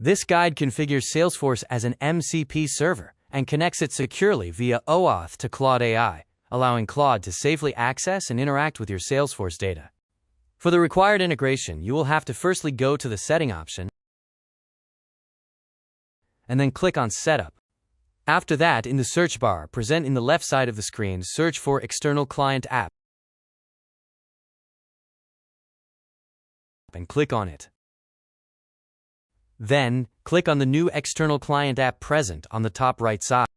This guide configures Salesforce as an MCP server and connects it securely via OAuth to Claude AI, allowing Claude to safely access and interact with your Salesforce data. For the required integration, you will have to firstly go to the Setting option and then click on Setup. After that, in the search bar present in the left side of the screen, search for External Client App and click on it. Then, click on the new External Client App present on the top right side.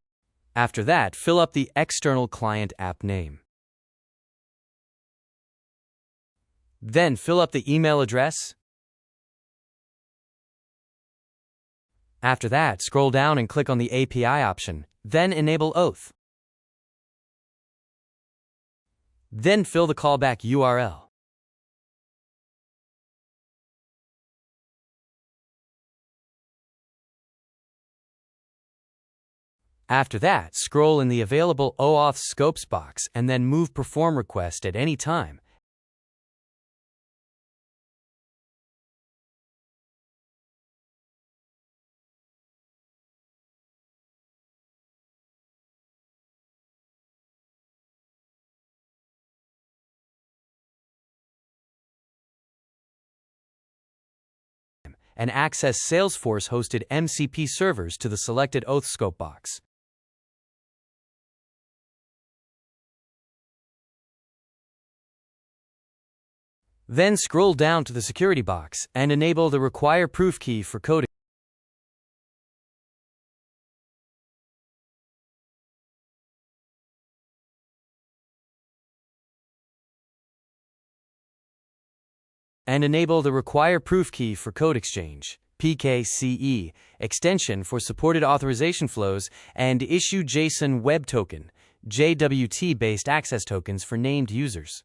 After that, fill up the External Client App name. Then fill up the email address. After that, scroll down and click on the API option, then enable Oath. Then fill the callback URL. After that, scroll in the available OAuth Scopes box and then move Perform Request at any time. And access Salesforce-hosted MCP servers to the selected Oath Scope box. Then scroll down to the security box and enable the Require Proof Key for code. And enable the Require Proof Key for Code Exchange (PKCE) extension for supported authorization flows and issue JSON Web Token (JWT)-based access tokens for named users.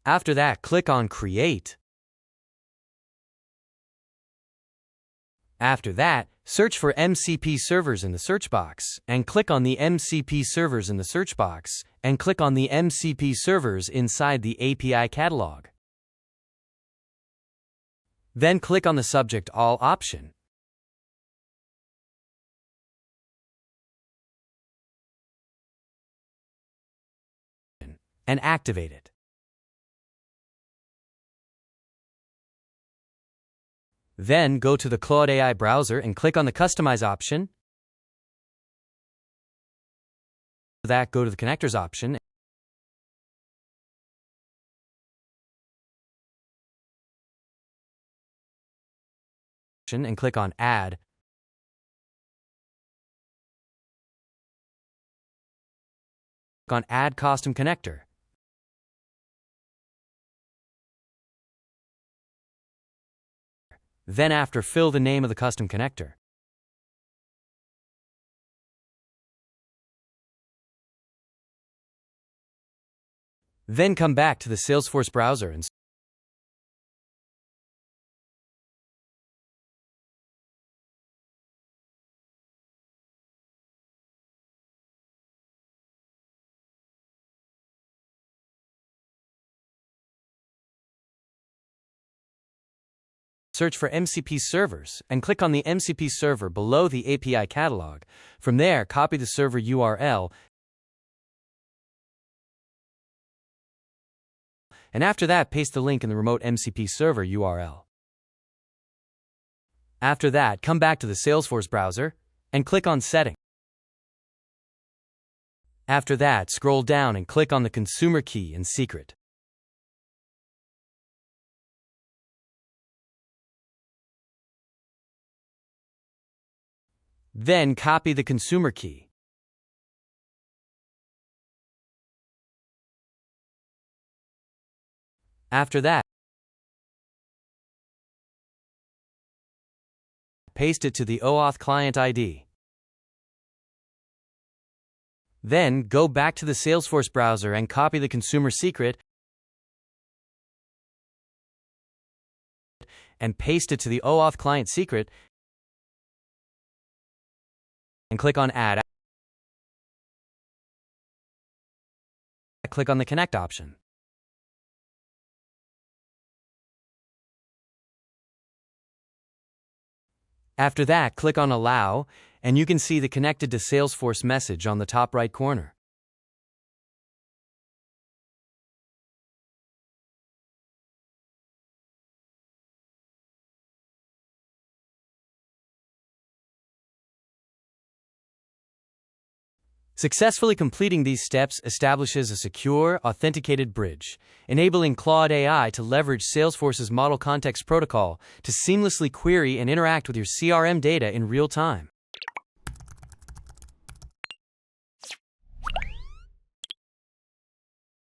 After that, click on Create. After that, search for MCP servers in the search box and click on the MCP servers in the search box and click on the MCP servers inside the API catalog. Then click on the Subject All option. And activate it. Then go to the Claude AI browser and click on the Customize option. After that, go to the Connectors option and click on Add. Click on Add Custom Connector. Then after, fill the name of the custom connector. Then come back to the Salesforce browser and search for MCP servers and click on the MCP server below the API catalog. From there, copy the server URL, and after that, paste the link in the remote MCP server URL. After that, come back to the Salesforce browser and click on Setting. After that, scroll down and click on the Consumer Key and Secret. Then copy the consumer key. After that, paste it to the OAuth client ID. Then go back to the Salesforce browser and copy the consumer secret and paste it to the OAuth client secret and click on Add. Click on the Connect option. After that, click on Allow, and you can see the Connected to Salesforce message on the top right corner. Successfully completing these steps establishes a secure, authenticated bridge, enabling Claude AI to leverage Salesforce's Model Context Protocol to seamlessly query and interact with your CRM data in real time.